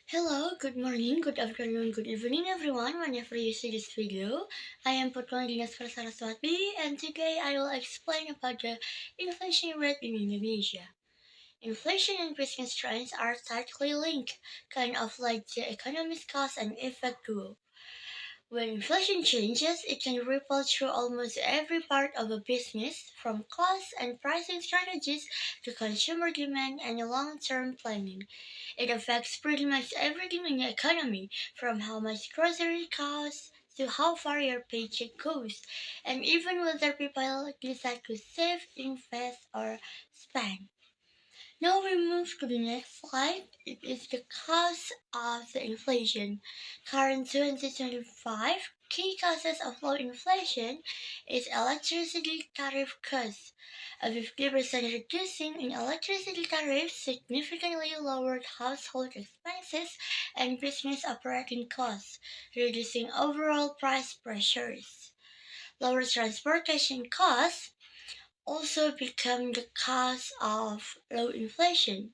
Hello, good morning, good afternoon, good evening everyone whenever you see this video. I am Putu Andina Saraswati and today I will explain about the inflation rate in Indonesia. Inflation and business trends are tightly linked, kind of like the economy's cause and effect duo. When inflation changes, it can ripple through almost every part of a business, from cost and pricing strategies to consumer demand and long-term planning. It affects pretty much everything in the economy, from how much grocery costs to how far your paycheck goes, and even whether people decide to save, invest, or spend. Now we move to the next slide. It is the cause of the inflation. Current 2025 key causes of low inflation is electricity tariff cuts. A 50% reduction in electricity tariffs significantly lowered household expenses and business operating costs, reducing overall price pressures. Lower transportation costs also become the cause of low inflation.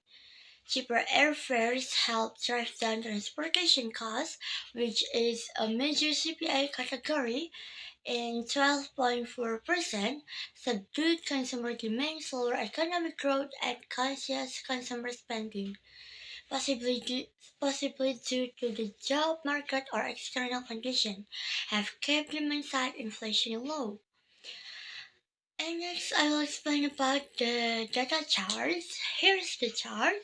Cheaper airfares help drive down transportation costs, which is a major CPI category, in 12.4%. Subdued consumer demand, slower economic growth, and cautious consumer spending, possibly due, possibly due to the job market or external conditions, have kept demand side inflation low. And next, I will explain about the data charts. Here's the chart.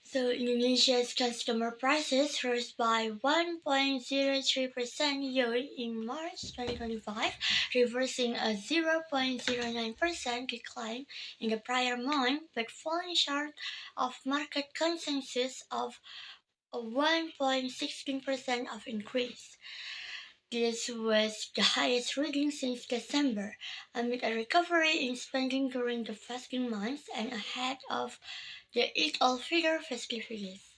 So Indonesia's consumer prices rose by 1.03% year in March 2025, reversing a 0.09% decline in the prior month, but falling short of market consensus of a 1.16% of increase. This was the highest reading since December, amid a recovery in spending during the fasting months and ahead of the Eid al-Fitr festivities.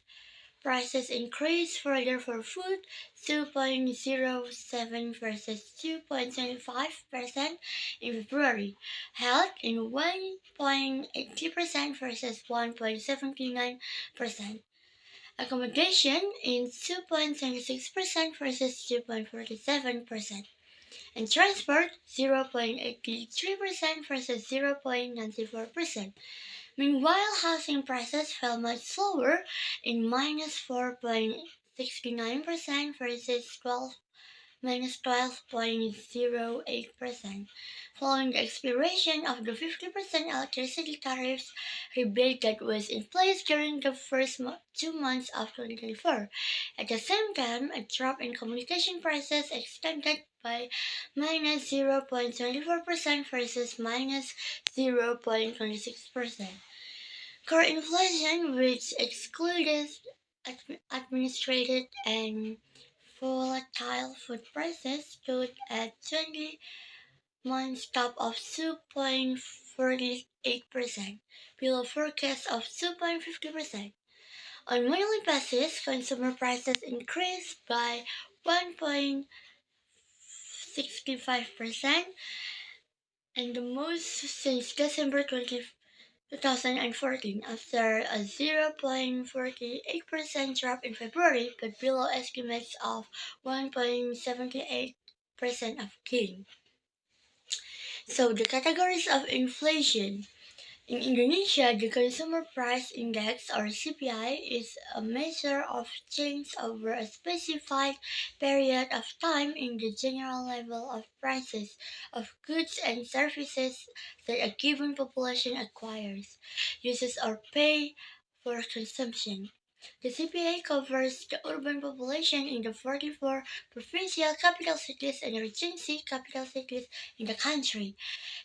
Prices increased further for food, 2.07 versus 2.25% in February, held in 1.80% versus 1.79%. Accommodation in 2.26% versus 2.47%, and transport 0.83% versus 0.94%. Meanwhile, housing prices fell much slower in minus 4.69% versus 12.08%, following the expiration of the 50% electricity tariffs rebate that was in place during the first 2 months of 2024. At the same time, a drop in communication prices extended by minus 0.24% versus minus 0.26%. Core inflation, which excluded administrated and volatile food prices, stood at 20 months top of 2.48%, below forecast of 2.50%. On monthly basis, consumer prices increased by 1.65%, and the most since December 2014, after a 0.48% drop in February, but below estimates of 1.78% of gain. So the categories of inflation. In Indonesia, the Consumer Price Index or CPI is a measure of change over a specified period of time in the general level of prices of goods and services that a given population acquires, uses or pay for consumption. The CPA covers the urban population in the 44 provincial capital cities and regency capital cities in the country.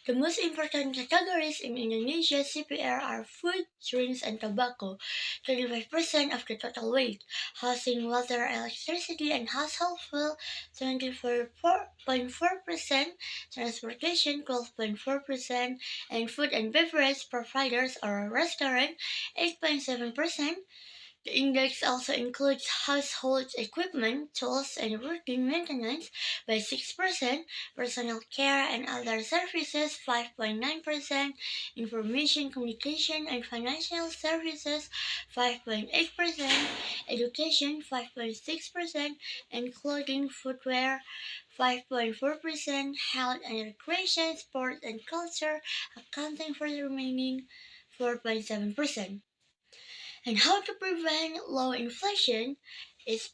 The most important categories in Indonesia's CPR are food, drinks, and tobacco, 25% of the total weight; housing, water, electricity, and household fuel, 24.4%; transportation, 12.4%; and food and beverage providers or restaurant, 8.7%. The index also includes household equipment, tools, and routine maintenance by 6%, personal care and other services 5.9%, information communication and financial services 5.8%, education 5.6%, and clothing footwear 5.4%, health and recreation, sport and culture accounting for the remaining 4.7%. And how to prevent low inflation is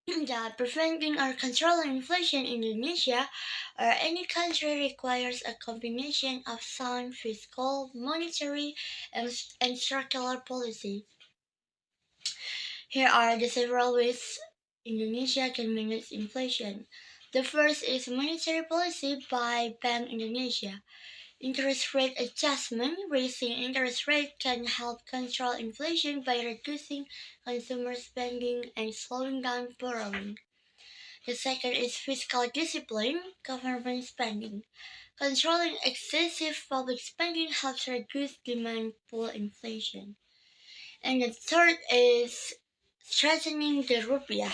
that preventing or controlling inflation in Indonesia or any country requires a combination of sound fiscal, monetary, and structural policy. Here are the several ways Indonesia can manage inflation. The first is monetary policy by Bank Indonesia. Interest rate adjustment. Raising interest rate can help control inflation by reducing consumer spending and slowing down borrowing. The second is fiscal discipline, government spending. Controlling excessive public spending helps reduce demand pull inflation. And the third is strengthening the rupiah.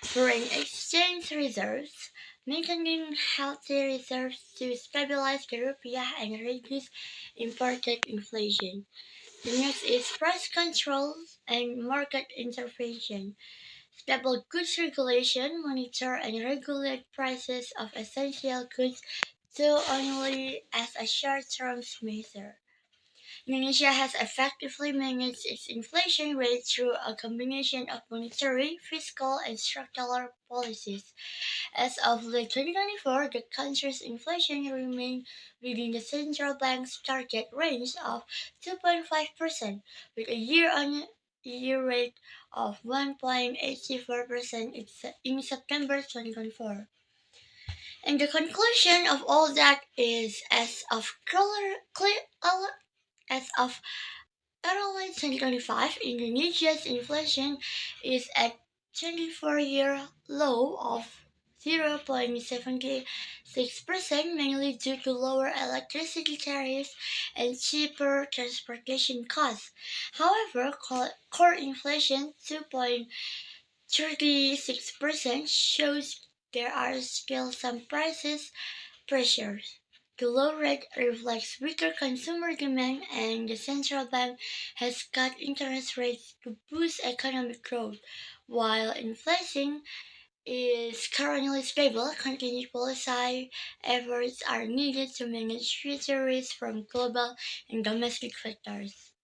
Foreign exchange reserves. Maintaining healthy reserves to stabilize the rupiah and reduce imported inflation. The next is price controls and market intervention. Stable goods regulation, monitor and regulate prices of essential goods though only as a short-term measure. Indonesia has effectively managed its inflation rate through a combination of monetary, fiscal, and structural policies. As of late 2024, the country's inflation remained within the central bank's target range of 2.5%, with a year-on-year rate of 1.84% in September 2024. And the conclusion of all that is, as of early 2025, Indonesia's inflation is at 24-year low of 0.76%, mainly due to lower electricity tariffs and cheaper transportation costs. However, core inflation 2.36% shows there are still some prices pressures. The low rate reflects weaker consumer demand, and the central bank has cut interest rates to boost economic growth. While inflation is currently stable, continued policy efforts are needed to manage future risks from global and domestic factors.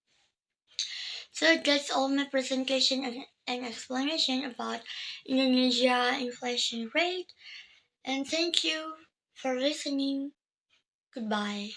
So that's all my presentation and explanation about Indonesia inflation rate. And thank you for listening. Goodbye.